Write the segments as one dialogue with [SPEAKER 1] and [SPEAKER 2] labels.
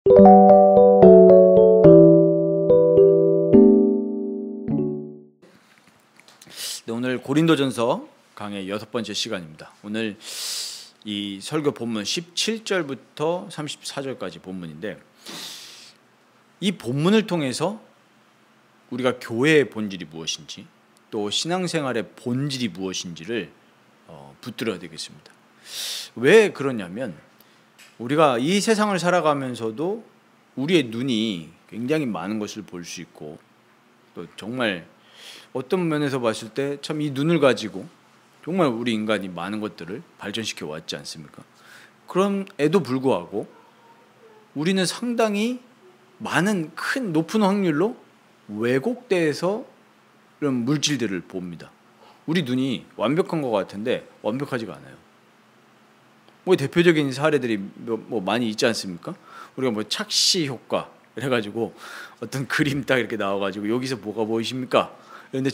[SPEAKER 1] 네, 오늘 고린도전서 강의 6번째 시간입니다. 오늘 이 설교 본문 17절부터 34절까지 본문인데, 이 본문을 통해서 우리가 교회의 본질이 무엇인지, 또 신앙생활의 본질이 무엇인지를 붙들어야 되겠습니다. 왜 그러냐면, 우리가 이 세상을 살아가면서도 우리의 눈이 굉장히 많은 것을 볼 수 있고, 또 정말 어떤 면에서 봤을 때 참 이 눈을 가지고 정말 우리 인간이 많은 것들을 발전시켜 왔지 않습니까? 그럼에도 불구하고 우리는 상당히 많은 높은 확률로 왜곡돼서 이런 물질들을 봅니다. 우리 눈이 완벽한 것 같은데 완벽하지가 않아요. 뭐 대표적인 사례들이 많이 있지 않습니까? 우리가 뭐 착시 효과 이래가지고 어떤 그림 딱 이렇게 나와가지고 여기서 뭐가 보이십니까? 그런데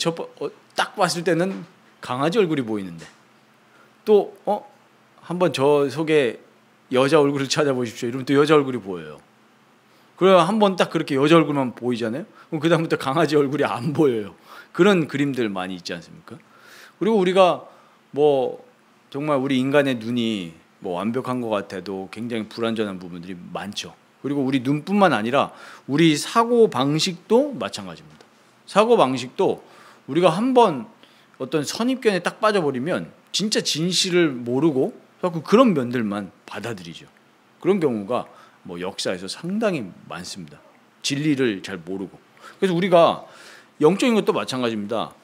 [SPEAKER 1] 딱 봤을 때는 강아지 얼굴이 보이는데, 또 한번 저 속에 여자 얼굴을 찾아보십시오. 이러면 또 여자 얼굴이 보여요. 그럼 한번 딱 그렇게 여자 얼굴만 보이잖아요. 그럼 그 다음부터 강아지 얼굴이 안 보여요. 그런 그림들 많이 있지 않습니까? 그리고 우리가 정말 우리 인간의 눈이 완벽한 것 같아도 굉장히 불완전한 부분들이 많죠. 그리고 우리 눈뿐만 아니라 우리 사고 방식도 마찬가지입니다. 사고 방식도 우리가 한번 어떤 선입견에 딱 빠져버리면 진짜 진실을 모르고 자꾸 그런 면들만 받아들이죠. 그런 경우가 역사에서 상당히 많습니다. 진리를 잘 모르고. 그래서 우리가 영적인 것도 마찬가지입니다.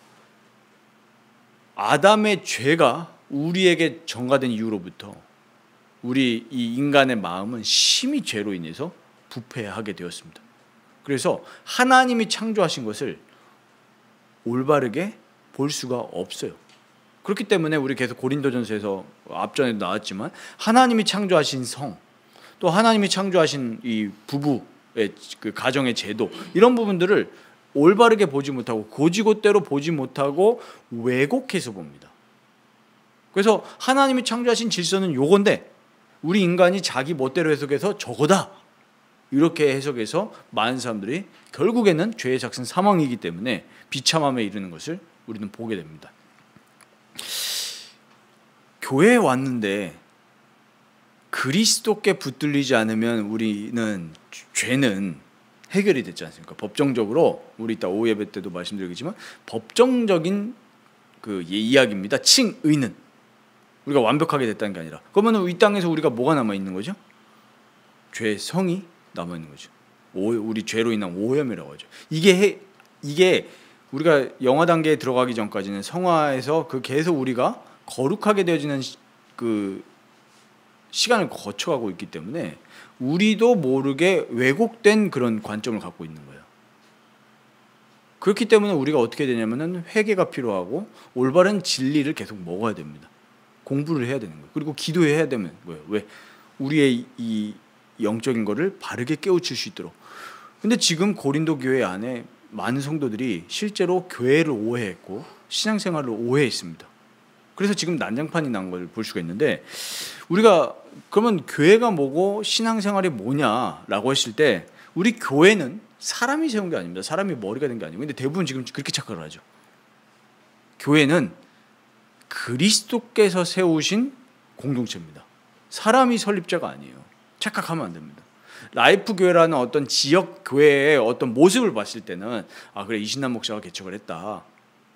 [SPEAKER 1] 아담의 죄가 우리에게 전가된 이후로부터 우리 이 인간의 마음은 심히 죄로 인해서 부패하게 되었습니다. 그래서 하나님이 창조하신 것을 올바르게 볼 수가 없어요. 그렇기 때문에 우리 계속 고린도전서에서 앞전에도 나왔지만 하나님이 창조하신 성, 또 하나님이 창조하신 이 부부의 그 가정의 제도, 이런 부분들을 올바르게 보지 못하고 고지고대로 보지 못하고 왜곡해서 봅니다. 그래서 하나님이 창조하신 질서는 요건데 우리 인간이 자기 멋대로 해석해서 저거다, 이렇게 해석해서 많은 사람들이 결국에는 죄의 작은 사망이기 때문에 비참함에 이르는 것을 우리는 보게 됩니다. 교회에 왔는데 그리스도께 붙들리지 않으면 우리는 죄는 해결이 됐지 않습니까? 법정적으로, 우리 이따 오후 예배 때도 말씀드리겠지만 법정적인 그 이야기입니다. 칭의는 우리가 완벽하게 됐다는 게 아니라, 그러면 이 땅에서 우리가 뭐가 남아 있는 거죠? 죄의 성이 남아 있는 거죠. 우리 죄로 인한 오염이라고 하죠. 이게 우리가 영화 단계에 들어가기 전까지는 성화에서 계속 우리가 거룩하게 되어지는 그 시간을 거쳐가고 있기 때문에 우리도 모르게 왜곡된 그런 관점을 갖고 있는 거예요. 그렇기 때문에 우리가 어떻게 되냐면은 회개가 필요하고 올바른 진리를 계속 먹어야 됩니다. 공부를 해야 되는 거예요. 그리고 기도해야 되면 뭐예요? 왜? 우리의 이 영적인 거를 바르게 깨우칠 수 있도록. 근데 지금 고린도 교회 안에 많은 성도들이 실제로 교회를 오해했고 신앙생활을 오해했습니다. 그래서 지금 난장판이 난 걸 볼 수가 있는데, 우리가 그러면 교회가 뭐고 신앙생활이 뭐냐라고 했을 때 우리 교회는 사람이 세운 게 아닙니다. 사람이 머리가 된 게 아니고. 근데 대부분 지금 그렇게 착각을 하죠. 교회는 그리스도께서 세우신 공동체입니다. 사람이 설립자가 아니에요. 착각하면 안 됩니다. 라이프 교회라는 어떤 지역 교회의 어떤 모습을 봤을 때는 그래, 이신남 목사가 개척을 했다,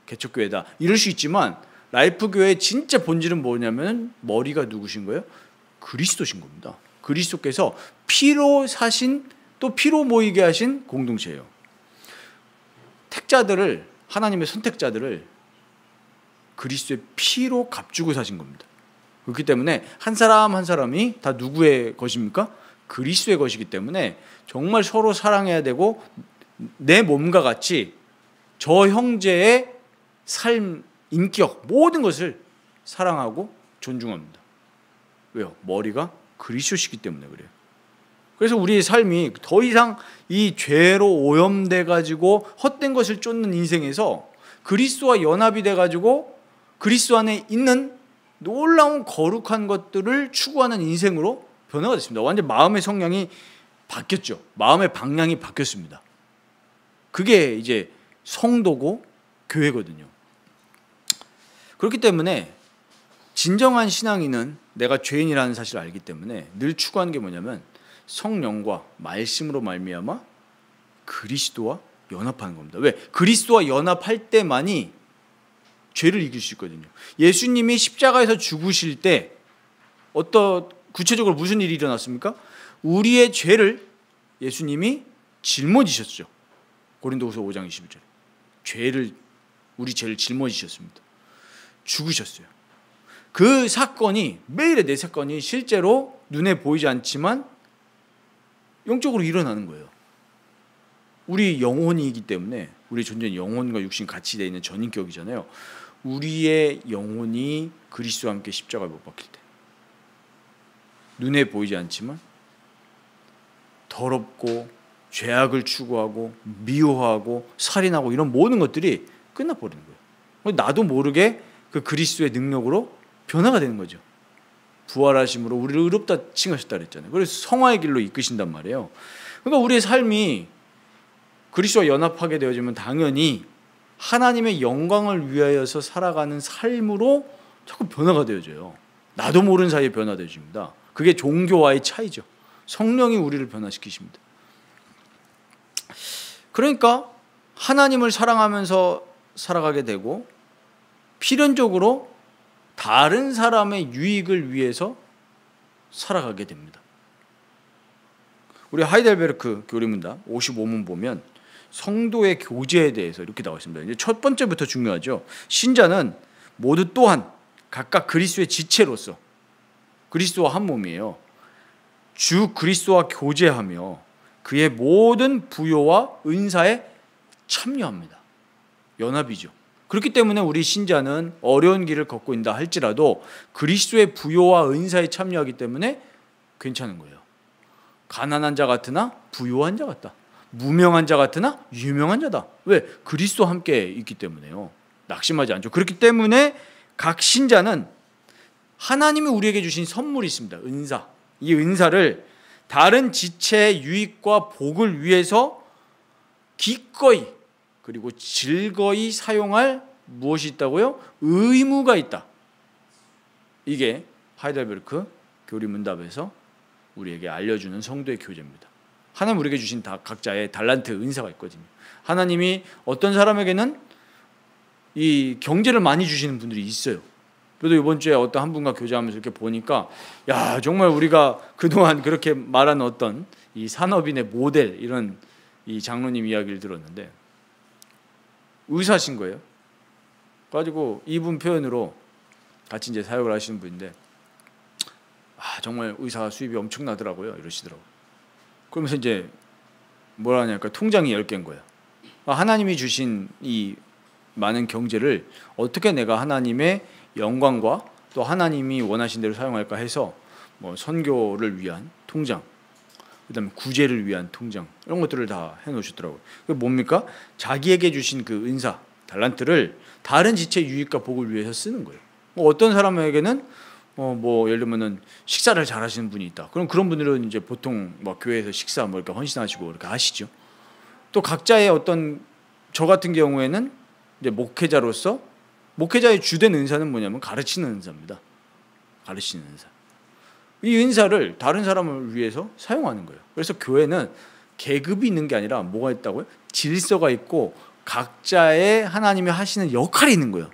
[SPEAKER 1] 개척교회다, 이럴 수 있지만 라이프 교회의 진짜 본질은 뭐냐면 머리가 누구신 거예요? 그리스도신 겁니다. 그리스도께서 피로 사신, 또 피로 모이게 하신 공동체예요. 택자들을, 하나님의 선택자들을 그리스도의 피로 값주고 사신 겁니다. 그렇기 때문에 한 사람 한 사람이 다 누구의 것입니까? 그리스도의 것이기 때문에 정말 서로 사랑해야 되고, 내 몸과 같이 저 형제의 삶, 인격, 모든 것을 사랑하고 존중합니다. 왜요? 머리가 그리스도시기 때문에 그래요. 그래서 우리의 삶이 더 이상 이 죄로 오염돼 가지고 헛된 것을 쫓는 인생에서 그리스도와 연합이 돼 가지고 그리스도 안에 있는 놀라운 거룩한 것들을 추구하는 인생으로 변화가 됐습니다. 완전 마음의 성향이 바뀌었죠. 마음의 방향이 바뀌었습니다. 그게 이제 성도고 교회거든요. 그렇기 때문에 진정한 신앙인은 내가 죄인이라는 사실을 알기 때문에 늘 추구하는 게 뭐냐면 성령과 말씀으로 말미암아 그리스도와 연합하는 겁니다. 왜? 그리스도와 연합할 때만이 죄를 이길 수 있거든요. 예수님이 십자가에서 죽으실 때 구체적으로 무슨 일이 일어났습니까? 우리의 죄를 예수님이 짊어지셨죠. 고린도후서 5장 21절에 우리 죄를 짊어지셨습니다. 죽으셨어요. 그 사건이, 매일의 내 사건이 실제로 눈에 보이지 않지만 영적으로 일어나는 거예요. 우리 영혼이기 때문에, 우리 존재는 영혼과 육신 같이 되어 있는 전인격이잖아요. 우리의 영혼이 그리스도와 함께 십자가에 못 박힐 때 눈에 보이지 않지만 더럽고 죄악을 추구하고 미워하고 살인하고 이런 모든 것들이 끝나버리는 거예요. 나도 모르게 그 그리스도의 능력으로 변화가 되는 거죠. 부활하심으로 우리를 의롭다 칭하셨다 그랬잖아요. 그래서 성화의 길로 이끄신단 말이에요. 그러니까 우리의 삶이 그리스도와 연합하게 되어지면 당연히 하나님의 영광을 위하여서 살아가는 삶으로 자꾸 변화가 되어져요. 나도 모르는 사이에 변화되어집니다. 그게 종교와의 차이죠. 성령이 우리를 변화시키십니다. 그러니까 하나님을 사랑하면서 살아가게 되고 필연적으로 다른 사람의 유익을 위해서 살아가게 됩니다. 우리 하이델베르크 교리문답 55문 보면 성도의 교제에 대해서 이렇게 나와 있습니다. 이제 첫 번째부터 중요하죠. 신자는 모두 또한 각각 그리스도의 지체로서 그리스도와 한 몸이에요. 주 그리스도와 교제하며 그의 모든 부요와 은사에 참여합니다. 연합이죠. 그렇기 때문에 우리 신자는 어려운 길을 걷고 있다 할지라도 그리스도의 부요와 은사에 참여하기 때문에 괜찮은 거예요. 가난한 자 같으나 부요한 자 같다. 무명한 자 같으나 유명한 자다. 왜? 그리스도와 함께 있기 때문에요. 낙심하지 않죠. 그렇기 때문에 각 신자는 하나님이 우리에게 주신 선물이 있습니다. 은사. 이 은사를 다른 지체의 유익과 복을 위해서 기꺼이 그리고 즐거이 사용할 무엇이 있다고요? 의무가 있다. 이게 하이델베르크 교리문답에서 우리에게 알려주는 성도의 교제입니다. 하나님 우리에게 주신 각자의 달란트, 은사가 있거든요. 하나님이 어떤 사람에게는 이 경제를 많이 주시는 분들이 있어요. 저도 이번 주에 어떤 한 분과 교제하면서 이렇게 보니까 야 정말 우리가 그동안 그렇게 말한 어떤 이 산업인의 모델 이런 이 장로님 이야기를 들었는데 의사신 거예요. 가지고 이분 표현으로 같이 이제 사역을 하시는 분인데 정말 의사 수입이 엄청나더라고요. 이러시더라고요. 그러면서 이제 뭐라 하냐니까 통장이 10개인 거예요. 하나님이 주신 이 많은 경제를 어떻게 내가 하나님의 영광과 또 하나님이 원하신 대로 사용할까 해서 뭐 선교를 위한 통장, 그다음에 구제를 위한 통장 이런 것들을 다 해놓으셨더라고요. 그게 뭡니까? 자기에게 주신 그 은사, 달란트를 다른 지체 유익과 복을 위해서 쓰는 거예요. 어떤 사람에게는 뭐 예를 들면은 식사를 잘하시는 분이 있다. 그럼 그런 분들은 이제 보통 뭐 교회에서 식사 뭐 이렇게 헌신하시고 이렇게 하시죠. 또 각자의 어떤 저 같은 경우에는 이제 목회자로서 목회자의 주된 은사는 뭐냐면 가르치는 은사입니다. 가르치는 은사. 이 은사를 다른 사람을 위해서 사용하는 거예요. 그래서 교회는 계급이 있는 게 아니라 뭐가 있다고요? 질서가 있고 각자의 하나님이 하시는 역할이 있는 거예요.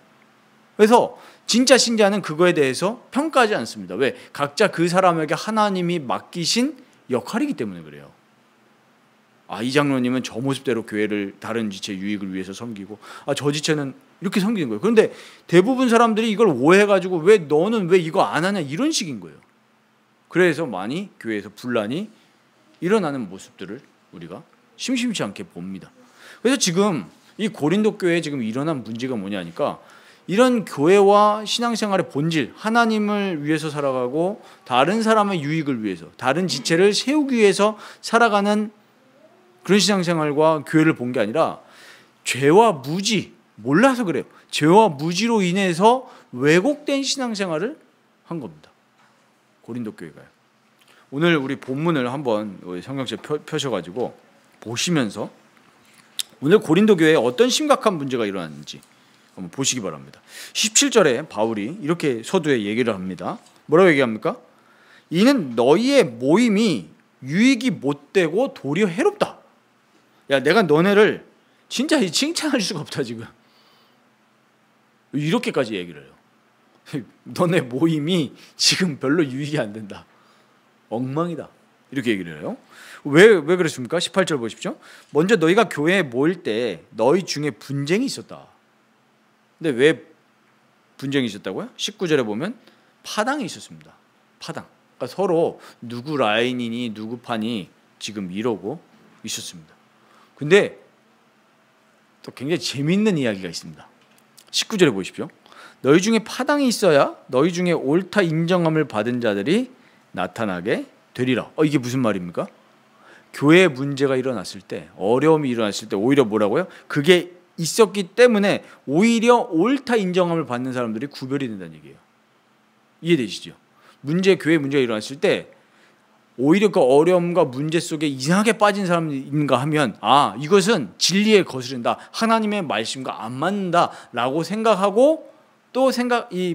[SPEAKER 1] 그래서 진짜 신자는 그거에 대해서 평가하지 않습니다. 왜? 각자 그 사람에게 하나님이 맡기신 역할이기 때문에 그래요. 이 장로님은 저 모습대로 교회를 다른 지체 유익을 위해서 섬기고 저 지체는 이렇게 섬기는 거예요. 그런데 대부분 사람들이 이걸 오해해가지고 왜 너는 왜 이거 안 하냐 이런 식인 거예요. 그래서 많이 교회에서 분란이 일어나는 모습들을 우리가 심심치 않게 봅니다. 그래서 지금 이 고린도 교회에 지금 일어난 문제가 뭐냐니까 이런 교회와 신앙생활의 본질, 하나님을 위해서 살아가고 다른 사람의 유익을 위해서, 다른 지체를 세우기 위해서 살아가는 그런 신앙생활과 교회를 본 게 아니라 죄와 무지, 몰라서 그래요. 죄와 무지로 인해서 왜곡된 신앙생활을 한 겁니다. 고린도 교회가요. 오늘 우리 본문을 한번 성경책 펴셔가지고 보시면서 오늘 고린도 교회에 어떤 심각한 문제가 일어났는지 한번 보시기 바랍니다. 17절에 바울이 이렇게 서두에 얘기를 합니다. 뭐라고 얘기합니까? 이는 너희의 모임이 유익이 못되고 도리어 해롭다. 야, 내가 너네를 진짜 칭찬할 수가 없다 지금. 이렇게까지 얘기를 해요. 너네 모임이 지금 별로 유익이 안 된다. 엉망이다. 이렇게 얘기를 해요. 왜 그랬습니까? 18절 보십시오. 먼저 너희가 교회에 모일 때 너희 중에 분쟁이 있었다. 근데 왜 분쟁이 있었다고요? 19절에 보면 파당이 있었습니다. 파당. 그러니까 서로 누구 라인이니 누구 판이 지금 이러고 있었습니다. 근데 또 굉장히 재미있는 이야기가 있습니다. 19절에 보십시오. 너희 중에 파당이 있어야 너희 중에 옳다 인정함을 받은 자들이 나타나게 되리라. 이게 무슨 말입니까? 교회에 문제가 일어났을 때, 어려움이 일어났을 때 오히려 뭐라고요? 그게 있었기 때문에 오히려 옳다 인정함을 받는 사람들이 구별이 된다는 얘기예요. 이해되시죠? 교회 문제가 일어났을 때 오히려 그 어려움과 문제 속에 이상하게 빠진 사람이 있는가 하면 이것은 진리에 거스른다. 하나님의 말씀과 안 맞는다라고 생각하고 또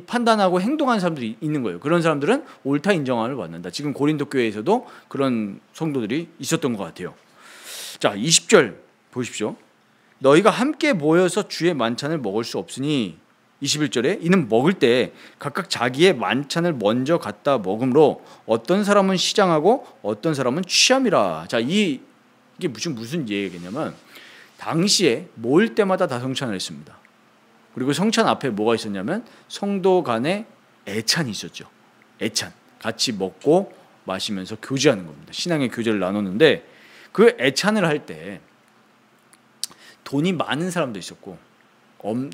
[SPEAKER 1] 판단하고 행동하는 사람들이 있는 거예요. 그런 사람들은 옳다 인정함을 받는다. 지금 고린도 교회에서도 그런 성도들이 있었던 것 같아요. 자, 20절 보십시오. 너희가 함께 모여서 주의 만찬을 먹을 수 없으니 21절에 이는 먹을 때 각각 자기의 만찬을 먼저 갖다 먹음으로 어떤 사람은 시장하고 어떤 사람은 취함이라. 자, 이게 무슨 얘기겠냐면 당시에 모일 때마다 다 성찬을 했습니다. 그리고 성찬 앞에 뭐가 있었냐면 성도 간에 애찬이 있었죠. 애찬. 같이 먹고 마시면서 교제하는 겁니다. 신앙의 교제를 나눴는데 그 애찬을 할 때 돈이 많은 사람도 있었고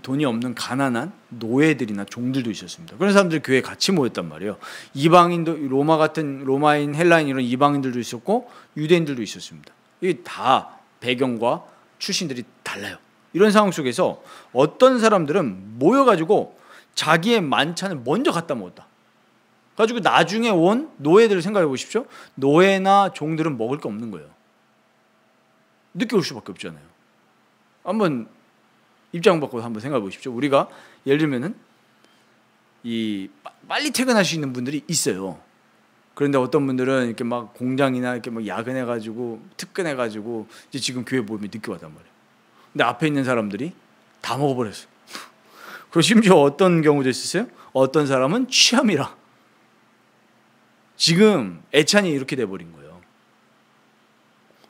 [SPEAKER 1] 돈이 없는 가난한 노예들이나 종들도 있었습니다. 그런 사람들이 교회에 같이 모였단 말이에요. 이방인도 로마인, 헬라인 이런 이방인들도 있었고 유대인들도 있었습니다. 이게 다 배경과 출신들이 달라요. 이런 상황 속에서 어떤 사람들은 모여가지고 자기의 만찬을 먼저 갖다 먹었다. 가지고 나중에 온 노예들을 생각해 보십시오. 노예나 종들은 먹을 게 없는 거예요. 늦게 올 수밖에 없잖아요. 한번 입장 바꿔서 한번 생각해 보십시오. 우리가 예를 들면은 빨리 퇴근할 수 있는 분들이 있어요. 그런데 어떤 분들은 이렇게 막 공장이나 이렇게 막 야근해가지고 특근해가지고 이제 지금 교회 모이면 늦게 왔단 말이에요. 근데 앞에 있는 사람들이 다 먹어버렸어요. 그리고 심지어 어떤 경우도 있었어요. 어떤 사람은 취함이라. 지금 애찬이 이렇게 돼버린 거예요.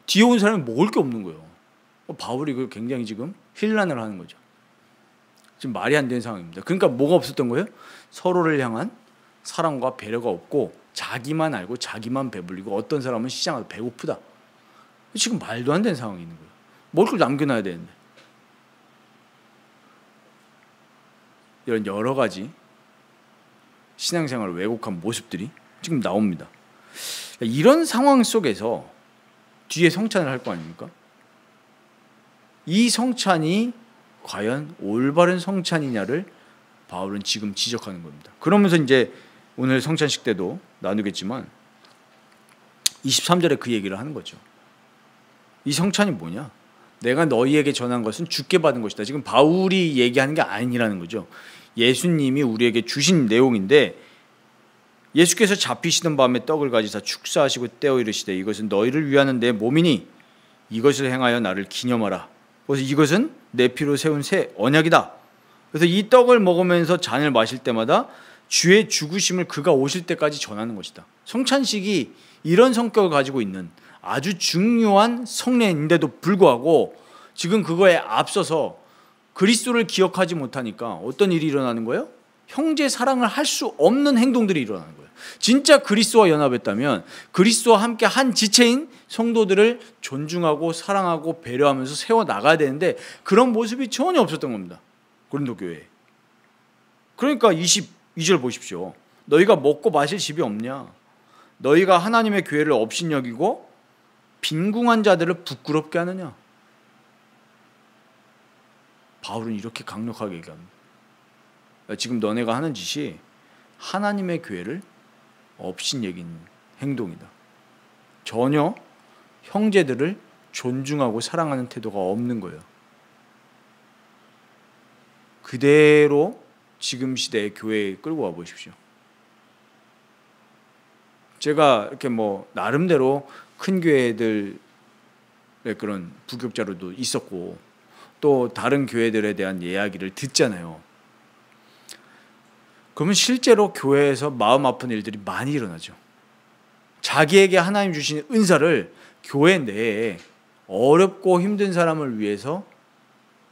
[SPEAKER 1] 뒤에 온 사람이 먹을 게 없는 거예요. 바울이 그걸 굉장히 지금 힐난을 하는 거죠. 지금 말이 안 되는 상황입니다. 그러니까 뭐가 없었던 거예요? 서로를 향한 사랑과 배려가 없고 자기만 알고 자기만 배불리고 어떤 사람은 시장에서 배고프다. 지금 말도 안 되는 상황이 있는 거예요. 먹을 걸 남겨놔야 되는데. 이런 여러 가지 신앙생활을 왜곡한 모습들이 지금 나옵니다. 이런 상황 속에서 뒤에 성찬을 할 거 아닙니까? 이 성찬이 과연 올바른 성찬이냐를 바울은 지금 지적하는 겁니다. 그러면서 이제 오늘 성찬식 때도 나누겠지만 23절에 그 얘기를 하는 거죠. 이 성찬이 뭐냐? 내가 너희에게 전한 것은 주께 받은 것이다. 지금 바울이 얘기하는 게 아니라는 거죠. 예수님이 우리에게 주신 내용인데 예수께서 잡히시던 밤에 떡을 가지사 축사하시고 떼어 이르시되 이것은 너희를 위하는 내 몸이니 이것을 행하여 나를 기념하라. 그래서 이것은 내 피로 세운 새 언약이다. 그래서 이 떡을 먹으면서 잔을 마실 때마다 주의 죽으심을 그가 오실 때까지 전하는 것이다. 성찬식이 이런 성격을 가지고 있는 아주 중요한 성례인데도 불구하고 지금 그거에 앞서서 그리스도를 기억하지 못하니까 어떤 일이 일어나는 거예요? 형제 사랑을 할 수 없는 행동들이 일어나는 거예요. 진짜 그리스도와 연합했다면 그리스도와 함께 한 지체인 성도들을 존중하고 사랑하고 배려하면서 세워나가야 되는데 그런 모습이 전혀 없었던 겁니다. 고린도 교회에. 그러니까 22절 보십시오. 너희가 먹고 마실 집이 없냐? 너희가 하나님의 교회를 업신여기고 빈궁한 자들을 부끄럽게 하느냐? 바울은 이렇게 강력하게 얘기합니다. 지금 너네가 하는 짓이 하나님의 교회를 업신여긴 행동이다. 전혀 형제들을 존중하고 사랑하는 태도가 없는 거예요. 그대로 지금 시대의 교회에 끌고 와 보십시오. 제가 이렇게 나름대로 큰 교회들의 그런 부교육자로도 있었고 또 다른 교회들에 대한 이야기를 듣잖아요. 그러면 실제로 교회에서 마음 아픈 일들이 많이 일어나죠. 자기에게 하나님 주신 은사를 교회 내에 어렵고 힘든 사람을 위해서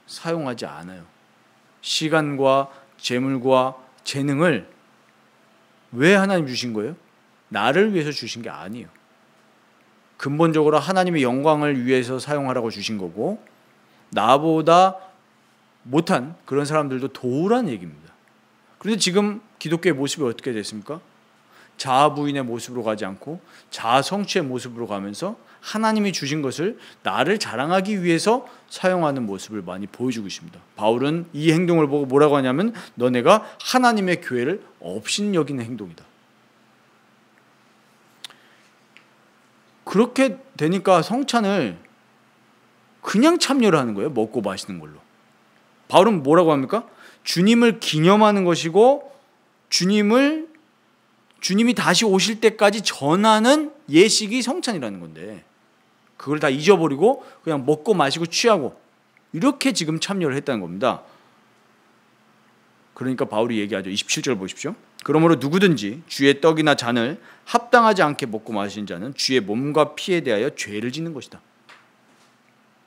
[SPEAKER 1] 사용하지 않아요. 시간과 재물과 재능을 왜 하나님 주신 거예요? 나를 위해서 주신 게 아니에요. 근본적으로 하나님의 영광을 위해서 사용하라고 주신 거고 나보다 못한 그런 사람들도 도우라는 얘기입니다. 그런데 지금 기독교의 모습이 어떻게 됐습니까? 자아부인의 모습으로 가지 않고 자아성취의 모습으로 가면서 하나님이 주신 것을 나를 자랑하기 위해서 사용하는 모습을 많이 보여주고 있습니다. 바울은 이 행동을 보고 뭐라고 하냐면 너네가 하나님의 교회를 업신여기는 행동이다. 그렇게 되니까 성찬을 그냥 참여를 하는 거예요. 먹고 마시는 걸로. 바울은 뭐라고 합니까? 주님을 기념하는 것이고 주님이 다시 오실 때까지 전하는 예식이 성찬이라는 건데 그걸 다 잊어버리고 그냥 먹고 마시고 취하고 이렇게 지금 참여를 했다는 겁니다. 그러니까 바울이 얘기하죠. 27절 보십시오. 그러므로 누구든지 주의 떡이나 잔을 합당하지 않게 먹고 마신 자는 주의 몸과 피에 대하여 죄를 짓는 것이다.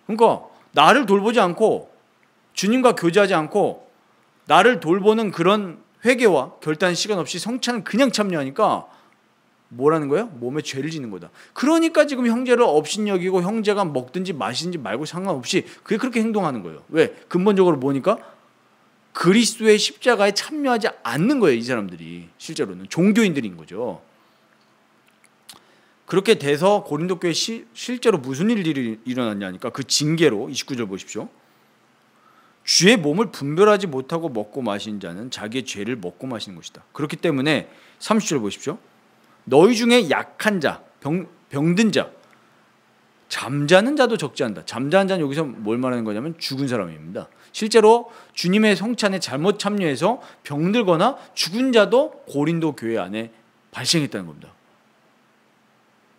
[SPEAKER 1] 그러니까 나를 돌보지 않고 주님과 교제하지 않고 나를 돌보는 그런 회개와 결단 시간 없이 성찬을 그냥 참여하니까 뭐라는 거예요? 몸에 죄를 짓는 거다. 그러니까 지금 형제를 업신여기고 형제가 먹든지 마시든지 말고 상관없이 그게 그렇게 행동하는 거예요. 왜? 근본적으로 뭐니까? 그리스도의 십자가에 참여하지 않는 거예요. 이 사람들이 실제로는 종교인들인 거죠. 그렇게 돼서 고린도 교회에 실제로 무슨 일이 일어났냐니까 그 징계로 29절 보십시오. 주의 몸을 분별하지 못하고 먹고 마신 자는 자기의 죄를 먹고 마시는 것이다. 그렇기 때문에 30절 보십시오. 너희 중에 약한 자, 병든 자, 잠자는 자도 적지 않다. 잠자는 자는 여기서 뭘 말하는 거냐면 죽은 사람입니다. 실제로 주님의 성찬에 잘못 참여해서 병들거나 죽은 자도 고린도 교회 안에 발생했다는 겁니다.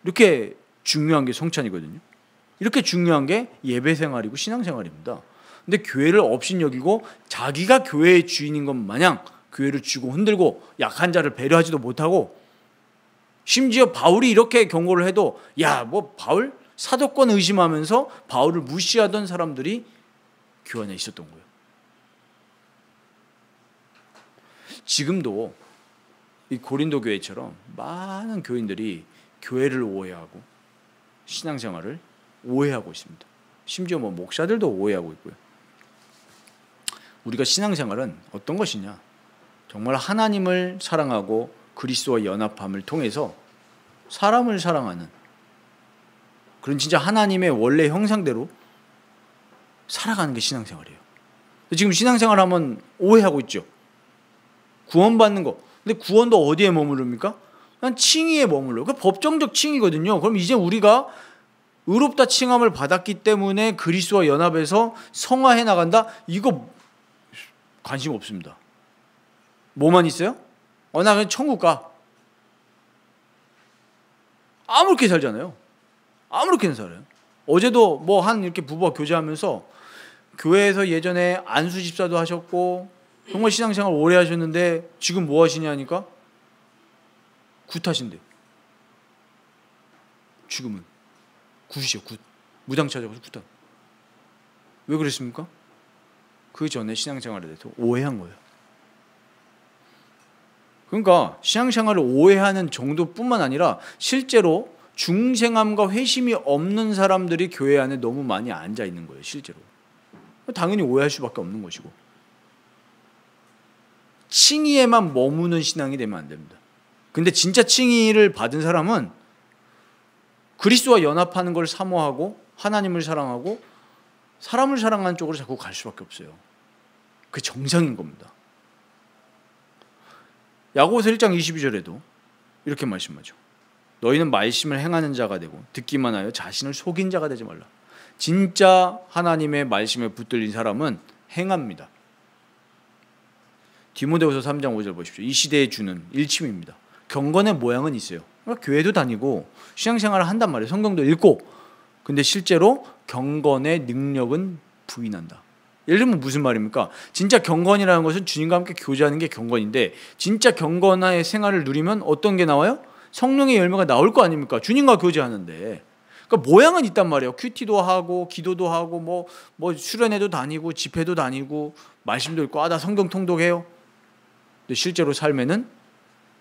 [SPEAKER 1] 이렇게 중요한 게 성찬이거든요. 이렇게 중요한 게 예배 생활이고 신앙 생활입니다. 근데 교회를 업신여기고 자기가 교회의 주인인 것 마냥 교회를 쥐고 흔들고 약한 자를 배려하지도 못하고 심지어 바울이 이렇게 경고를 해도 바울 사도권 의심하면서 바울을 무시하던 사람들이 교회 안에 있었던 거예요. 지금도 이 고린도 교회처럼 많은 교인들이 교회를 오해하고 신앙생활을 오해하고 있습니다. 심지어 목사들도 오해하고 있고요. 우리가 신앙생활은 어떤 것이냐? 정말 하나님을 사랑하고 그리스도와 연합함을 통해서 사람을 사랑하는 그런 진짜 하나님의 원래 형상대로 살아가는 게 신앙생활이에요. 지금 신앙생활하면 오해하고 있죠. 구원받는 거. 근데 구원도 어디에 머무릅니까? 그냥 칭의에 머물러요. 그 법정적 칭의거든요. 그럼 이제 우리가 의롭다 칭함을 받았기 때문에 그리스도와 연합해서 성화해 나간다? 이거 관심 없습니다. 뭐만 있어요? 나 그냥 천국 가. 아무렇게 살잖아요. 아무렇게나 살아요. 어제도 이렇게 부부가 교제하면서 교회에서 예전에 안수 집사도 하셨고 정말 신앙생활 오래 하셨는데 지금 뭐 하시냐니까 굿하신대. 지금은 굿이요. 굿. 무당 찾아가서 굿한. 왜 그랬습니까? 그 전에 신앙생활에 대해서 오해한 거예요. 그러니까 신앙생활을 오해하는 정도뿐만 아니라 실제로 중생함과 회심이 없는 사람들이 교회 안에 너무 많이 앉아 있는 거예요. 실제로. 당연히 오해할 수밖에 없는 것이고 칭의에만 머무는 신앙이 되면 안 됩니다. 근데 진짜 칭의를 받은 사람은 그리스도와 연합하는 걸 사모하고 하나님을 사랑하고 사람을 사랑하는 쪽으로 자꾸 갈 수밖에 없어요. 그게 정상인 겁니다. 야고보서 1장 22절에도 이렇게 말씀하죠. 너희는 말씀을 행하는 자가 되고 듣기만 하여 자신을 속인 자가 되지 말라. 진짜 하나님의 말씀에 붙들린 사람은 행합니다. 디모데후서 3장 5절 보십시오. 이 시대에 주는 일침입니다. 경건의 모양은 있어요. 그러니까 교회도 다니고 신앙생활을 한단 말이에요. 성경도 읽고. 근데 실제로 경건의 능력은 부인한다. 예를 들면 무슨 말입니까? 진짜 경건이라는 것은 주님과 함께 교제하는 게 경건인데, 진짜 경건의 생활을 누리면 어떤 게 나와요? 성령의 열매가 나올 거 아닙니까? 주님과 교제하는데. 그러니까 모양은 있단 말이에요. 큐티도 하고 기도도 하고 뭐 수련회도 다니고 집회도 다니고 말씀도 읽고 나 성경 통독해요. 근데 실제로 삶에는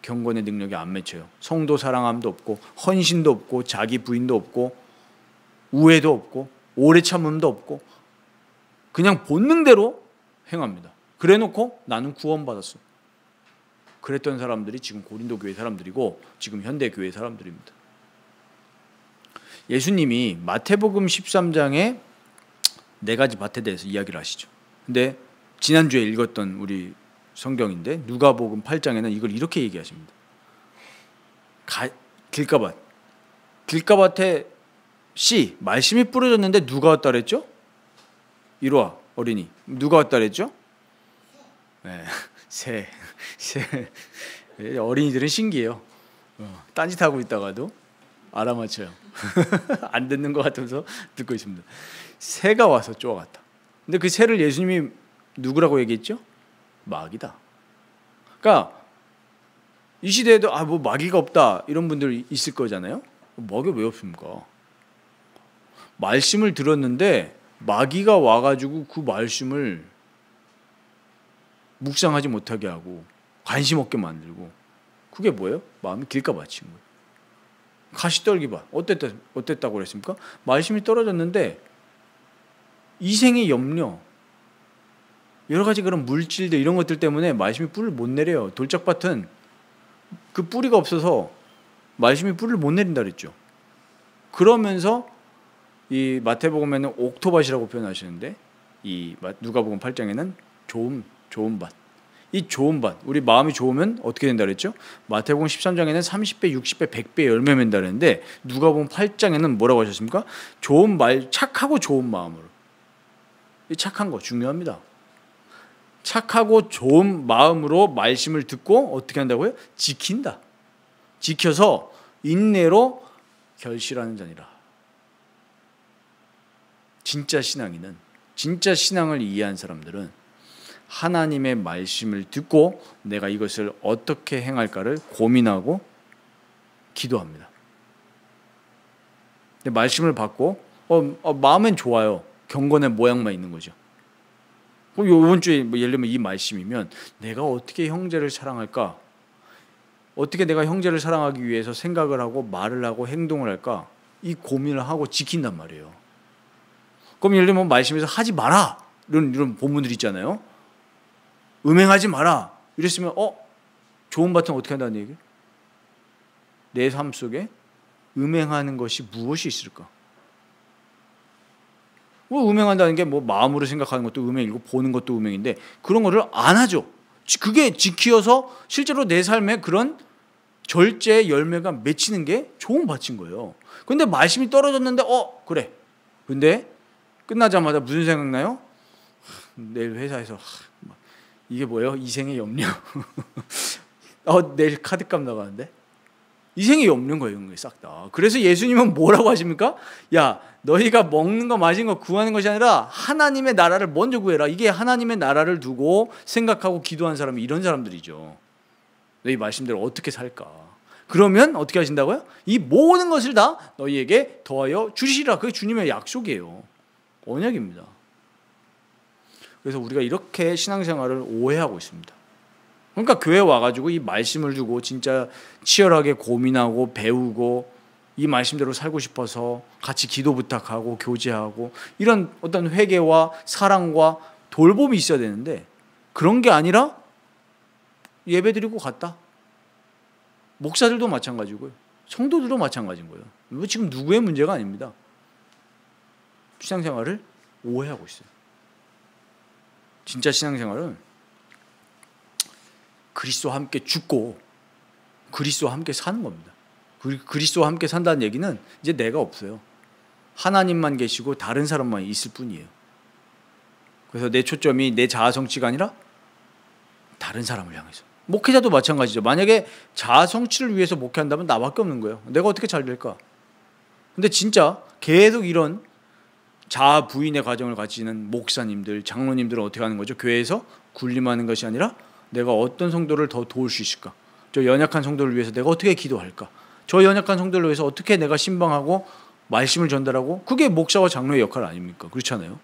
[SPEAKER 1] 경건의 능력이 안 맺혀요. 성도 사랑함도 없고 헌신도 없고 자기 부인도 없고 우애도 없고 오래 참음도 없고 그냥 본능대로 행합니다. 그래놓고 나는 구원받았어. 그랬던 사람들이 지금 고린도 교회 사람들이고 지금 현대 교회 사람들입니다. 예수님이 마태복음 13장에 4가지 밭에 대해서 이야기를 하시죠. 근데 지난주에 읽었던 우리 성경인데 누가복음 8장에는 이걸 이렇게 얘기하십니다. 길가밭에 씨 말씀이 뿌려졌는데 누가 왔다 그랬죠? 이리와 어린이 누가 왔다 그랬죠? 네, 새 어린이들은 신기해요. 딴짓하고 있다가도 알아맞혀요. 안 듣는 것 같아서 듣고 있습니다. 새가 와서 쪼아갔다. 근데 그 새를 예수님이 누구라고 얘기했죠? 마귀다. 그러니까 이 시대에도 뭐 마귀가 없다 이런 분들 있을 거잖아요. 마귀가 왜 없습니까? 말씀을 들었는데 마귀가 와가지고 그 말씀을 묵상하지 못하게 하고 관심 없게 만들고, 그게 뭐예요? 마음이 길가밭인 거예요. 가시떨기밭 어땠다고 그랬습니까? 말씀이 떨어졌는데 이생의 염려, 여러 가지 그런 물질들 이런 것들 때문에 말씀이 뿔을 못 내려요. 돌짝밭은 그 뿌리가 없어서 말씀이 뿔을 못 내린다 그랬죠. 그러면서 이 마태복음에는 옥토밭이라고 표현하시는데 이 누가복음 8장에는 좋은 밭. 이 좋은 밭, 우리 마음이 좋으면 어떻게 된다 그랬죠? 마태복음 13장에는 30배, 60배, 100배 열매 맺는다 그랬는데 누가복음 8장에는 뭐라고 하셨습니까? 착하고 좋은 마음으로. 이 착한 거 중요합니다. 착하고 좋은 마음으로 말씀을 듣고 어떻게 한다고요? 지킨다. 지켜서 인내로 결실하는 자니라. 진짜 신앙을 이해한 사람들은 하나님의 말씀을 듣고 내가 이것을 어떻게 행할까를 고민하고 기도합니다. 근데 말씀을 받고 마음엔 좋아요. 경건의 모양만 있는 거죠. 그럼 이번 주에 예를 들면 이 말씀이면 내가 어떻게 형제를 사랑할까? 어떻게 내가 형제를 사랑하기 위해서 생각을 하고 말을 하고 행동을 할까? 이 고민을 하고 지킨단 말이에요. 그럼 예를 들면 말씀에서 하지 마라 이런 본문들 있잖아요. 음행하지 마라 이랬으면 좋은 밭은 어떻게 한다는 얘기예요? 내 삶 속에 음행하는 것이 무엇이 있을까? 음행한다는 게 마음으로 생각하는 것도 음행이고 보는 것도 음행인데 그런 거를 안 하죠. 그게 지키어서 실제로 내 삶에 그런 절제의 열매가 맺히는 게 좋은 밭인 거예요. 근데 말씀이 떨어졌는데 그래. 근데 끝나자마자 무슨 생각나요? 내일 회사에서 이게 뭐예요? 이생의 염려. 내일 카드값 나가는데? 이생의 염려인 거예요. 싹 다. 그래서 예수님은 뭐라고 하십니까? 야, 너희가 먹는 거 마시는 거 구하는 것이 아니라 하나님의 나라를 먼저 구해라. 이게 하나님의 나라를 두고 생각하고 기도한 사람이 이런 사람들이죠. 너희 말씀대로 어떻게 살까? 그러면 어떻게 하신다고요? 이 모든 것을 다 너희에게 더하여 주시리라. 그게 주님의 약속이에요. 언약입니다. 그래서 우리가 이렇게 신앙생활을 오해하고 있습니다. 그러니까 교회 와가지고 이 말씀을 두고 진짜 치열하게 고민하고 배우고 이 말씀대로 살고 싶어서 같이 기도 부탁하고 교제하고 이런 어떤 회개와 사랑과 돌봄이 있어야 되는데 그런 게 아니라 예배드리고 갔다. 목사들도 마찬가지고요. 성도들도 마찬가지인 거예요. 이거 지금 누구의 문제가 아닙니다. 신앙생활을 오해하고 있어요. 진짜 신앙생활은 그리스도와 함께 죽고 그리스도와 함께 사는 겁니다. 그리스도와 함께 산다는 얘기는 이제 내가 없어요. 하나님만 계시고 다른 사람만 있을 뿐이에요. 그래서 내 초점이 내 자아 성취가 아니라 다른 사람을 향해서. 목회자도 마찬가지죠. 만약에 자아 성취를 위해서 목회한다면 나밖에 없는 거예요. 내가 어떻게 잘 될까? 근데 진짜 계속 이런 자아 부인의 과정을 가지는 목사님들, 장로님들은 어떻게 하는 거죠? 교회에서 군림하는 것이 아니라 내가 어떤 성도를 더 도울 수 있을까? 저 연약한 성도를 위해서 내가 어떻게 기도할까? 저 연약한 성도를 위해서 어떻게 내가 신방하고 말씀을 전달하고, 그게 목사와 장로의 역할 아닙니까? 그렇잖아요.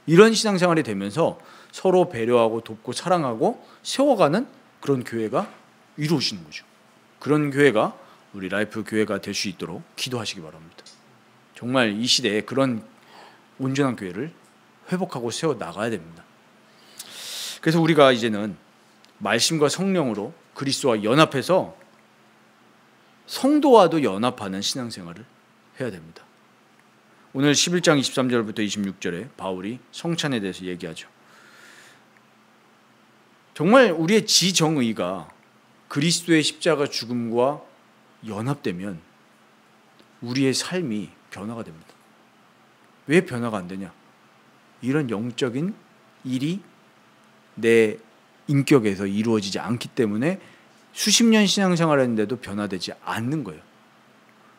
[SPEAKER 1] 이런 신앙생활이 되면서 서로 배려하고 돕고 사랑하고 세워가는 그런 교회가 이루어지는 거죠. 그런 교회가 우리 라이프 교회가 될 수 있도록 기도하시기 바랍니다. 정말 이 시대에 그런 온전한 교회를 회복하고 세워 나가야 됩니다. 그래서 우리가 이제는 말씀과 성령으로 그리스도와 연합해서 성도와도 연합하는 신앙생활을 해야 됩니다. 오늘 11장 23절부터 26절에 바울이 성찬에 대해서 얘기하죠. 정말 우리의 지정의가 그리스도의 십자가 죽음과 연합되면 우리의 삶이 변화가 됩니다. 왜 변화가 안 되냐? 이런 영적인 일이 내 인격에서 이루어지지 않기 때문에 수십 년 신앙생활을 했는데도 변화되지 않는 거예요.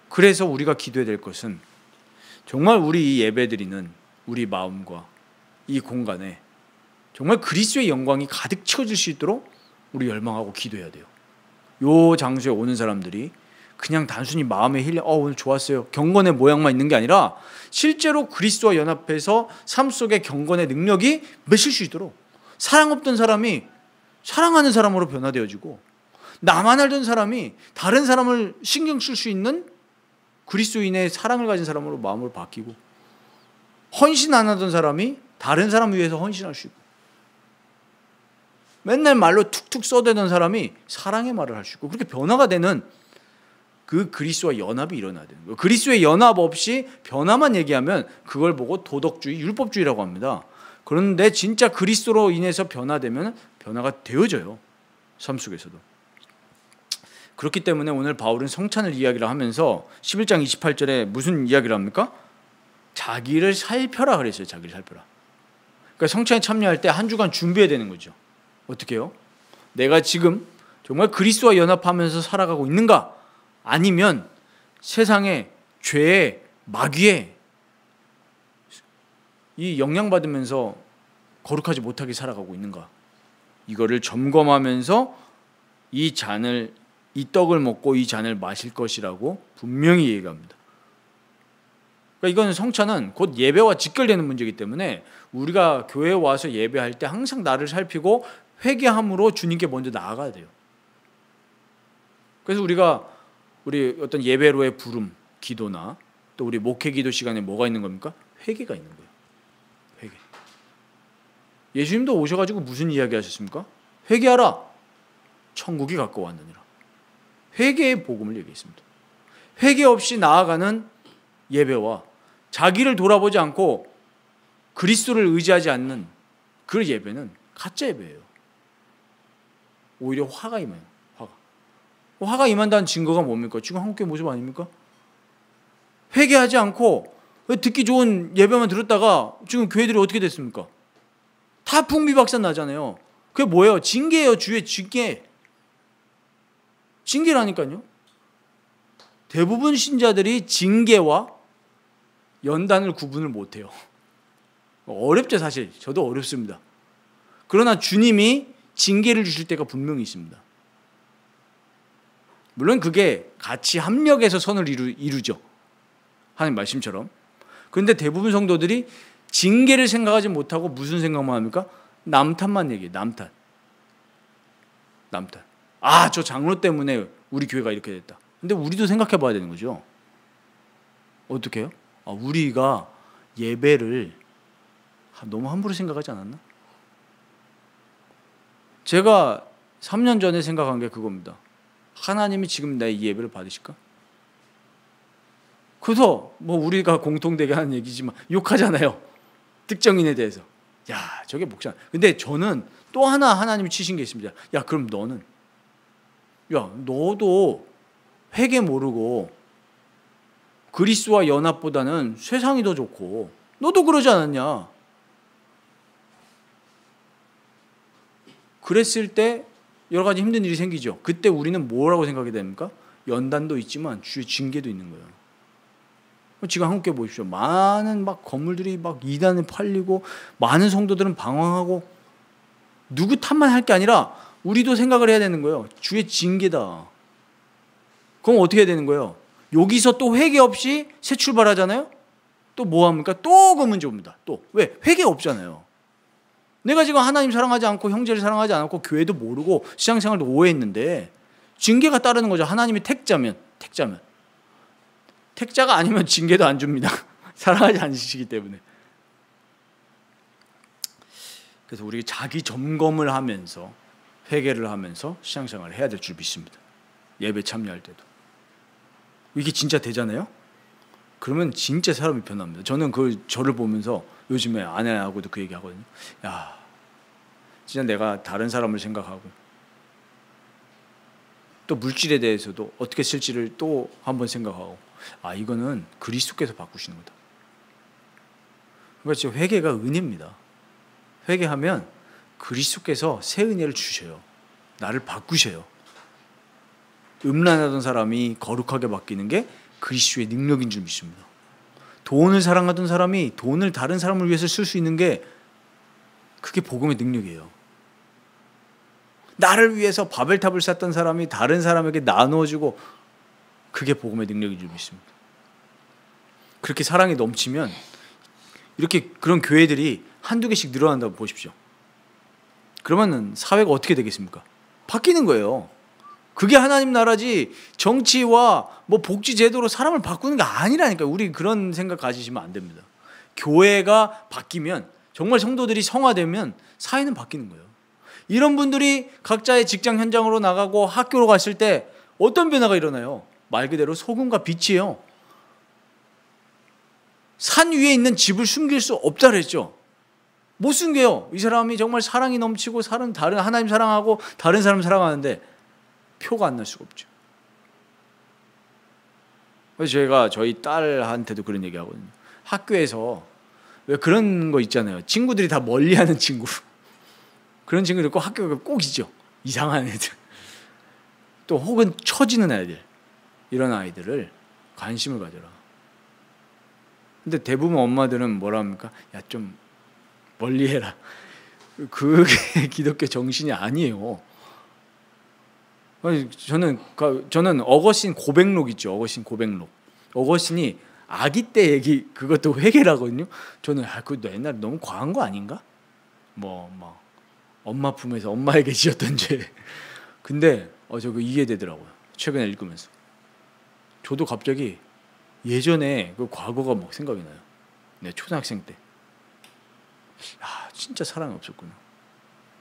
[SPEAKER 1] 그래서 우리가 기도해야 될 것은 정말 우리 이 예배드리는 우리 마음과 이 공간에 정말 그리스도의 영광이 가득 채워질 수 있도록 우리 열망하고 기도해야 돼요. 요 장소에 오는 사람들이 그냥 단순히 마음의 힐링, 오늘 좋았어요, 경건의 모양만 있는 게 아니라 실제로 그리스도와 연합해서 삶 속에 경건의 능력이 맺힐 수 있도록 사랑 없던 사람이 사랑하는 사람으로 변화되어지고, 나만 알던 사람이 다른 사람을 신경 쓸 수 있는 그리스도인의 사랑을 가진 사람으로 마음을 바뀌고, 헌신 안 하던 사람이 다른 사람을 위해서 헌신할 수 있고, 맨날 말로 툭툭 써대던 사람이 사랑의 말을 할 수 있고, 그렇게 변화가 되는 그 그리스도와 연합이 일어나야 되는 거예요. 그리스도의 연합 없이 변화만 얘기하면 그걸 보고 도덕주의, 율법주의라고 합니다. 그런데 진짜 그리스도로 인해서 변화되면 변화가 되어져요. 삶 속에서도. 그렇기 때문에 오늘 바울은 성찬을 이야기를 하면서 11장 28절에 무슨 이야기를 합니까? 자기를 살펴라 그랬어요. 자기를 살펴라. 그러니까 성찬에 참여할 때 한 주간 준비해야 되는 거죠. 어떻게 해요? 내가 지금 정말 그리스도와 연합하면서 살아가고 있는가? 아니면 세상의 죄의 마귀에 이 영향받으면서 거룩하지 못하게 살아가고 있는가? 이거를 점검하면서 이 떡을 먹고 이 잔을 마실 것이라고 분명히 얘기합니다. 그러니까 이건 성찬은 곧 예배와 직결되는 문제이기 때문에 우리가 교회에 와서 예배할 때 항상 나를 살피고 회개함으로 주님께 먼저 나아가야 돼요. 그래서 우리 어떤 예배로의 부름, 기도나 또 우리 목회 기도 시간에 뭐가 있는 겁니까? 회개가 있는 거예요. 회개. 예수님도 오셔가지고 무슨 이야기 하셨습니까? 회개하라. 천국이 가까워왔느니라. 회개의 복음을 얘기했습니다. 회개 없이 나아가는 예배와 자기를 돌아보지 않고 그리스도를 의지하지 않는 그 예배는 가짜 예배예요. 오히려 화가 임해요. 화가 임한다는 증거가 뭡니까? 지금 한국교회 모습 아닙니까? 회개하지 않고 듣기 좋은 예배만 들었다가 지금 교회들이 어떻게 됐습니까? 다 풍비박산 나잖아요. 그게 뭐예요? 징계예요. 주의 징계. 징계라니까요. 대부분 신자들이 징계와 연단을 구분을 못해요. 어렵죠, 사실. 저도 어렵습니다. 그러나 주님이 징계를 주실 때가 분명히 있습니다. 물론 그게 같이 합력해서 선을 이루죠. 하나님 말씀처럼. 그런데 대부분 성도들이 징계를 생각하지 못하고 무슨 생각만 합니까? 남탓만 얘기해요. 남탓. 아, 저 장로 때문에 우리 교회가 이렇게 됐다. 근데 우리도 생각해 봐야 되는 거죠. 어떻게 해요? 우리가 예배를 너무 함부로 생각하지 않았나? 제가 3년 전에 생각한 게 그겁니다. 하나님이 지금 내 이 예배를 받으실까? 그래서 뭐 우리가 공통되게 하는 얘기지만 욕하잖아요. 특정인에 대해서. 야, 저게 목사. 근데 저는 또 하나 하나님이 치신 게 있습니다. 야, 그럼 너는, 야, 너도 회개 모르고 그리스도와 연합보다는 세상이 더 좋고, 너도 그러지 않았냐? 그랬을 때 여러 가지 힘든 일이 생기죠. 그때 우리는 뭐라고 생각이 됩니까? 연단도 있지만 주의 징계도 있는 거예요. 지금 한국교회 보십시오. 많은 막 건물들이 막 이단에 팔리고, 많은 성도들은 방황하고, 누구 탓만 할 게 아니라 우리도 생각을 해야 되는 거예요. 주의 징계다. 그럼 어떻게 해야 되는 거예요? 여기서 또 회개 없이 새 출발하잖아요. 또 뭐 합니까? 또 그 문제 옵니다. 또 왜? 회개 없잖아요. 내가 지금 하나님 사랑하지 않고 형제를 사랑하지 않고 교회도 모르고 신앙생활도 오해했는데 징계가 따르는 거죠. 하나님이 택자면. 택자가 아니면 징계도 안 줍니다. 사랑하지 않으시기 때문에. 그래서 우리 자기 점검을 하면서 회개를 하면서 신앙생활을 해야 될 줄 믿습니다. 예배 참여할 때도. 이게 진짜 되잖아요. 그러면 진짜 사람이 변합니다. 저는 저를 보면서 요즘에 아내하고도 그 얘기 하거든요. 야, 진짜 내가 다른 사람을 생각하고 또 물질에 대해서도 어떻게 쓸지를 또 한번 생각하고, 이거는 그리스도께서 바꾸시는 거다. 그러니까 회개가 은혜입니다. 회개하면 그리스도께서 새 은혜를 주셔요. 나를 바꾸셔요. 음란하던 사람이 거룩하게 바뀌는 게 그리스도의 능력인 줄 믿습니다. 돈을 사랑하던 사람이 돈을 다른 사람을 위해서 쓸 수 있는 게 그게 복음의 능력이에요. 나를 위해서 바벨탑을 쌓던 사람이 다른 사람에게 나누어주고, 그게 복음의 능력인 줄 믿습니다. 그렇게 사랑이 넘치면 이렇게 그런 교회들이 한두 개씩 늘어난다고 보십시오. 그러면 사회가 어떻게 되겠습니까? 바뀌는 거예요. 그게 하나님 나라지 정치와 뭐 복지 제도로 사람을 바꾸는 게 아니라니까요. 우리 그런 생각 가지시면 안 됩니다. 교회가 바뀌면, 정말 성도들이 성화되면 사회는 바뀌는 거예요. 이런 분들이 각자의 직장 현장으로 나가고 학교로 갔을 때 어떤 변화가 일어나요? 말 그대로 소금과 빛이에요. 산 위에 있는 집을 숨길 수 없다 그랬죠. 못 숨겨요. 이 사람이 정말 사랑이 넘치고 다른 하나님 사랑하고 다른 사람 사랑하는데 표가 안 날 수가 없죠. 그래서 제가 저희 딸한테도 그런 얘기 하거든요. 학교에서 왜 그런 거 있잖아요. 친구들이 다 멀리하는 친구. 그런 친구들 꼭 학교에 꼭 있죠. 이상한 애들. 또 혹은 처지는 애들. 이런 아이들을 관심을 가져라. 근데 대부분 엄마들은 뭐라 합니까? 야, 좀 멀리해라. 그게 기독교 정신이 아니에요. 저는 어거신 고백록 있죠. 어거신 고백록. 어거신이 아기 때 얘기, 그것도 회개라거든요. 저는 그거 옛날에 너무 과한 거 아닌가? 막 엄마 품에서 엄마에게 지었던 죄. 근데 저거 이해되더라고요. 최근에 읽으면서. 저도 갑자기 예전에 그 과거가 막 생각이 나요. 내 초등학생 때. 진짜 사랑이 없었구나.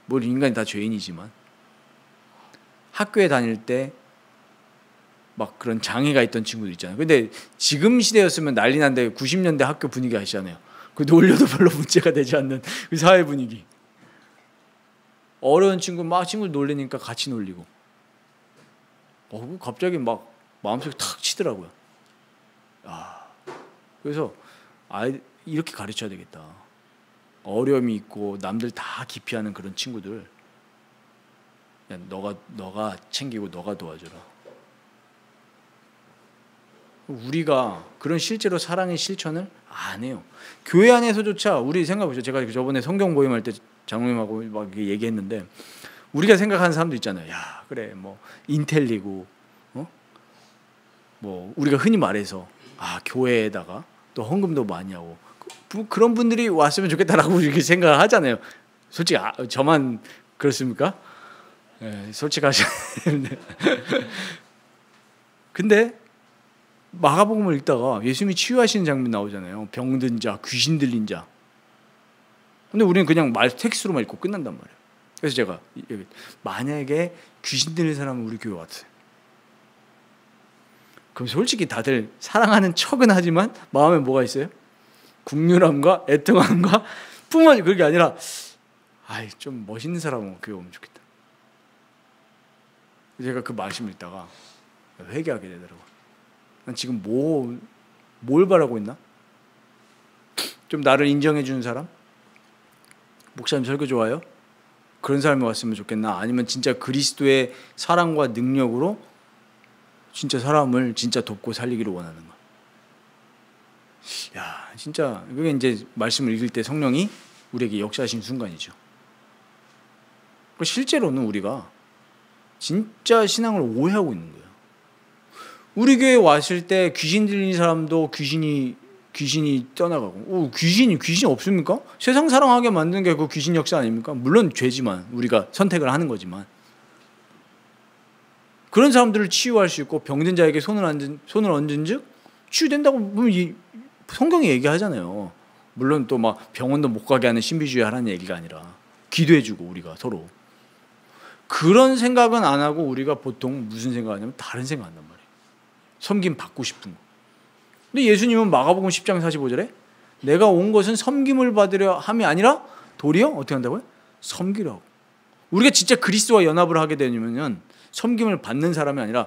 [SPEAKER 1] 뭐 인간이 다 죄인이지만 학교에 다닐 때 막 그런 장애가 있던 친구들 있잖아요. 근데 지금 시대였으면 난리 난데 90년대 학교 분위기 아시잖아요. 그 놀려도 별로 문제가 되지 않는 그 사회 분위기. 어려운 친구들 놀리니까 같이 놀리고. 갑자기 막 마음속에 탁 치더라고요. 그래서 이렇게 가르쳐야 되겠다. 어려움이 있고 남들 다 기피하는 그런 친구들, 야, 너가 챙기고 너가 도와줘라. 우리가 그런 실제로 사랑의 실천을 안 해요. 교회 안에서조차 우리 생각해보죠. 제가 저번에 성경 모임할 때 장로님하고 막 얘기했는데, 우리가 생각하는 사람도 있잖아요. 야, 그래, 뭐 인텔리고, 뭐 우리가 흔히 말해서 교회에다가 또 헌금도 많이 하고, 그런 분들이 왔으면 좋겠다라고 이렇게 생각을 하잖아요. 솔직히 저만 그렇습니까? 네, 솔직하셔야 되는데. 근데 마가복음을 읽다가 예수님이 치유하시는 장면 나오잖아요. 병든 자, 귀신 들린 자. 근데 우리는 그냥 텍스트로만 읽고 끝난단 말이에요. 그래서 제가 만약에 귀신 들린 사람은 우리 교회 왔어요. 그럼 솔직히 다들 사랑하는 척은 하지만 마음에 뭐가 있어요? 국률함과 애통함과 뿐만 그게 아니라 좀 멋있는 사람은 교회 오면 좋겠다. 제가 그 말씀을 읽다가 회개하게 되더라고. 난 지금 뭘 바라고 있나? 좀 나를 인정해 주는 사람? 목사님 설교 좋아요? 그런 사람이 왔으면 좋겠나? 아니면 진짜 그리스도의 사랑과 능력으로 진짜 사람을 진짜 돕고 살리기를 원하는가? 야, 진짜 그게 이제 말씀을 읽을 때 성령이 우리에게 역사하신 순간이죠. 실제로는 우리가 진짜 신앙을 오해하고 있는 거예요. 우리 교회 왔을 때 귀신 들린 사람도 귀신이 떠나가고, 귀신이 없습니까? 세상 사랑하게 만드는 게 그 귀신 역사 아닙니까? 물론 죄지만 우리가 선택을 하는 거지만, 그런 사람들을 치유할 수 있고 병든 자에게 손을 얹은즉 치유된다고 성경이 얘기하잖아요. 물론 또 막 병원도 못 가게 하는 신비주의 하라는 얘기가 아니라 기도해주고 우리가 서로 그런 생각은 안 하고 우리가 보통 무슨 생각하냐면 다른 생각한단 말이에요. 섬김 받고 싶은 거. 근데 예수님은 마가복음 10장 45절에 내가 온 것은 섬김을 받으려 함이 아니라 도리어 어떻게 한다고요? 섬기라고. 우리가 진짜 그리스도와 연합을 하게 되면 섬김을 받는 사람이 아니라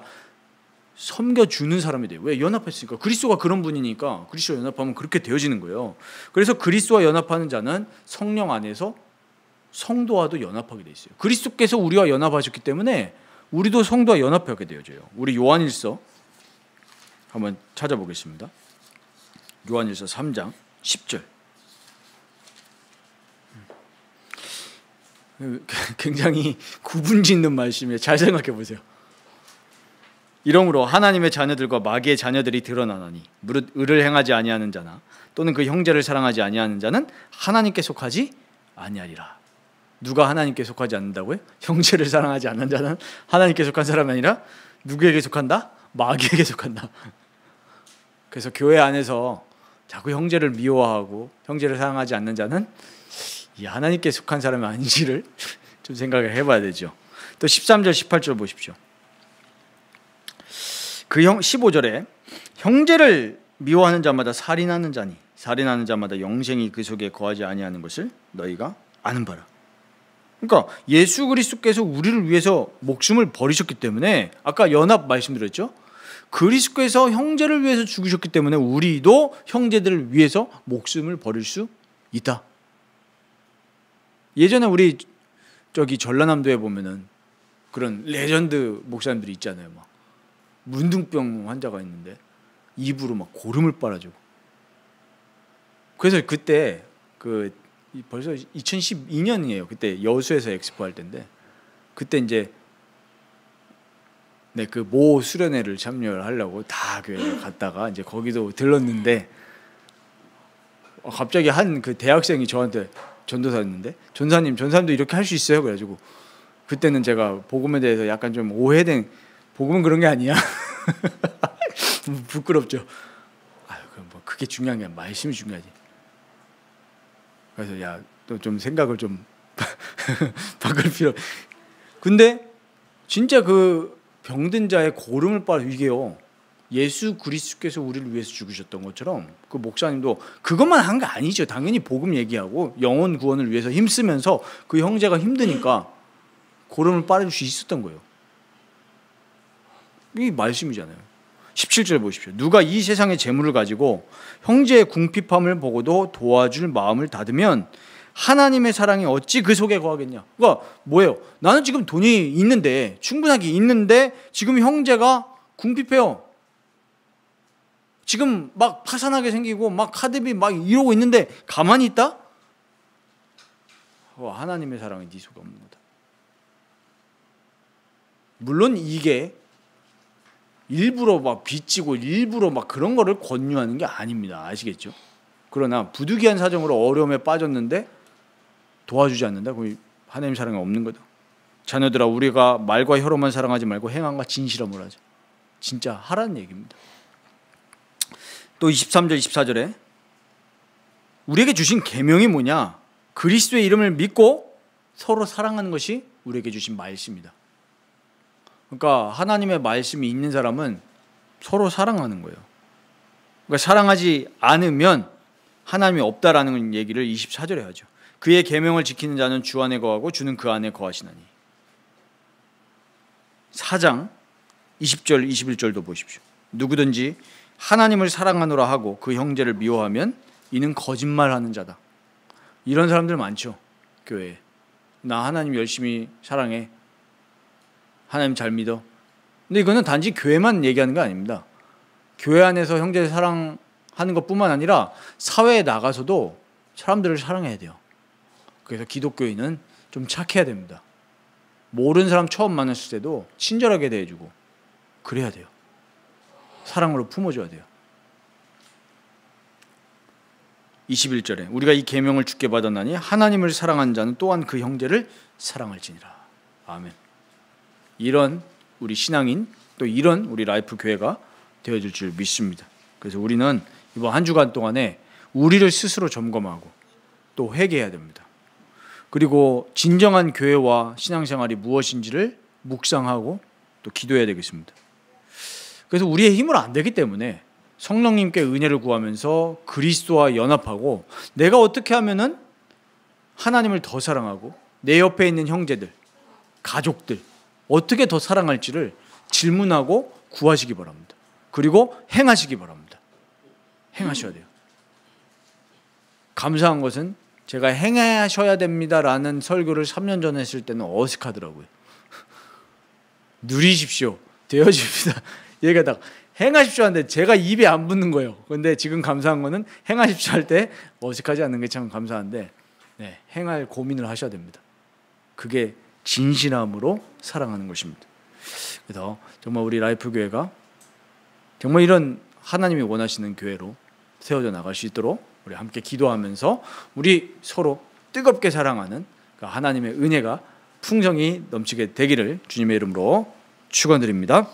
[SPEAKER 1] 섬겨주는 사람이 돼요. 왜? 연합했으니까. 그리스도가 그런 분이니까 그리스도와 연합하면 그렇게 되어지는 거예요. 그래서 그리스도와 연합하는 자는 성령 안에서 성도와도 연합하게 돼 있어요. 그리스도께서 우리와 연합하셨기 때문에 우리도 성도와 연합하게 되어져요. 우리 요한일서 한번 찾아보겠습니다. 요한일서 3장 10절. 굉장히 구분짓는 말씀이에요. 잘 생각해 보세요. 이러므로 하나님의 자녀들과 마귀의 자녀들이 드러나나니 무릇 의를 행하지 아니하는 자나 또는 그 형제를 사랑하지 아니하는 자는 하나님께 속하지 아니하리라. 누가 하나님께 속하지 않는다고요? 형제를 사랑하지 않는 자는 하나님께 속한 사람이 아니라 누구에게 속한다? 마귀에게 속한다. 그래서 교회 안에서 자꾸 형제를 미워하고 형제를 사랑하지 않는 자는 이 하나님께 속한 사람이 아닌지를 좀 생각을 해봐야 되죠. 또 13절 18절 보십시오. 그 15절에 형제를 미워하는 자마다 살인하는 자니 살인하는 자마다 영생이 그 속에 거하지 아니하는 것을 너희가 아는 바라. 그러니까 예수 그리스도께서 우리를 위해서 목숨을 버리셨기 때문에 아까 연합 말씀드렸죠. 그리스도께서 형제를 위해서 죽으셨기 때문에 우리도 형제들을 위해서 목숨을 버릴 수 있다. 예전에 우리 전라남도에 보면은 그런 레전드 목사님들이 있잖아요. 막 문둥병 환자가 있는데 입으로 막 고름을 빨아주고. 그래서 그때 벌써 2012년이에요. 그때 여수에서 엑스포 할 때인데 그때 이제 그 모 수련회를 참여를 하려고 다 교회에 갔다가 이제 거기도 들렀는데 갑자기 한 그 대학생이 저한테 전도사였는데 전사님도 이렇게 할 수 있어요? 그래가지고 그때는 제가 복음에 대해서 약간 좀 오해된 복음은 그런 게 아니야. 부끄럽죠. 그럼 뭐 그게 중요한 게 아니라 말씀이 중요하지. 그래서 야, 또 좀 생각을 좀 바꿀 필요. 근데 진짜 그 병든 자의 고름을 빨아 이게요. 예수 그리스도께서 우리를 위해서 죽으셨던 것처럼 그 목사님도 그것만 한 게 아니죠. 당연히 복음 얘기하고 영혼 구원을 위해서 힘쓰면서 그 형제가 힘드니까 고름을 빨아줄 수 있었던 거예요. 이게 말씀이잖아요. 17절 보십시오. 누가 이 세상의 재물을 가지고 형제의 궁핍함을 보고도 도와줄 마음을 닫으면 하나님의 사랑이 어찌 그 속에 거하겠냐. 그러니까 뭐예요? 나는 지금 돈이 있는데 충분하게 있는데 지금 형제가 궁핍해요. 지금 막 파산하게 생기고 막 카드비 막 이러고 있는데 가만히 있다? 하나님의 사랑이 네 속에 없는 거다. 물론 이게 일부러 막 빚지고 일부러 막 그런 거를 권유하는 게 아닙니다. 아시겠죠? 그러나 부득이한 사정으로 어려움에 빠졌는데 도와주지 않는다? 그럼 하나님 사랑이 없는 거다. 자녀들아, 우리가 말과 혀로만 사랑하지 말고 행함과 진실함을 하자. 진짜 하라는 얘기입니다. 또 23절 24절에 우리에게 주신 계명이 뭐냐? 그리스도의 이름을 믿고 서로 사랑하는 것이 우리에게 주신 말씀입니다. 그러니까 하나님의 말씀이 있는 사람은 서로 사랑하는 거예요. 그러니까 사랑하지 않으면 하나님이 없다라는 얘기를 24절에 하죠. 그의 계명을 지키는 자는 주 안에 거하고 주는 그 안에 거하시나니. 4장 20절 21절도 보십시오. 누구든지 하나님을 사랑하노라 하고 그 형제를 미워하면 이는 거짓말하는 자다. 이런 사람들 많죠. 교회에. 나 하나님 열심히 사랑해. 하나님 잘 믿어. 근데 이거는 단지 교회만 얘기하는 거 아닙니다. 교회 안에서 형제를 사랑하는 것뿐만 아니라 사회에 나가서도 사람들을 사랑해야 돼요. 그래서 기독교인은 좀 착해야 됩니다. 모르는 사람 처음 만났을 때도 친절하게 대해주고 그래야 돼요. 사랑으로 품어줘야 돼요. 21절에 우리가 이 계명을 주께 받았나니 하나님을 사랑하는 자는 또한 그 형제를 사랑할지니라. 아멘. 이런 우리 신앙인 또 이런 우리 라이프 교회가 되어질 줄 믿습니다. 그래서 우리는 이번 한 주간 동안에 우리를 스스로 점검하고 또 회개해야 됩니다. 그리고 진정한 교회와 신앙생활이 무엇인지를 묵상하고 또 기도해야 되겠습니다. 그래서 우리의 힘으로 안 되기 때문에 성령님께 은혜를 구하면서 그리스도와 연합하고 내가 어떻게 하면은 하나님을 더 사랑하고 내 옆에 있는 형제들, 가족들 어떻게 더 사랑할지를 질문하고 구하시기 바랍니다. 그리고 행하시기 바랍니다. 행하셔야 돼요. 감사한 것은 제가 행하셔야 됩니다라는 설교를 3년 전에 했을 때는 어색하더라고요. 누리십시오. 되어집니다. 얘기하다가 행하십시오 하는데 제가 입에 안 붙는 거예요. 근데 지금 감사한 거는 행하십시오 할 때 어색하지 않는 게 참 감사한데 네, 행할 고민을 하셔야 됩니다. 그게 진실함으로 사랑하는 것입니다. 그래서 정말 우리 라이프 교회가 정말 이런 하나님이 원하시는 교회로 세워져 나갈 수 있도록 우리 함께 기도하면서 우리 서로 뜨겁게 사랑하는 하나님의 은혜가 풍성히 넘치게 되기를 주님의 이름으로 축원드립니다.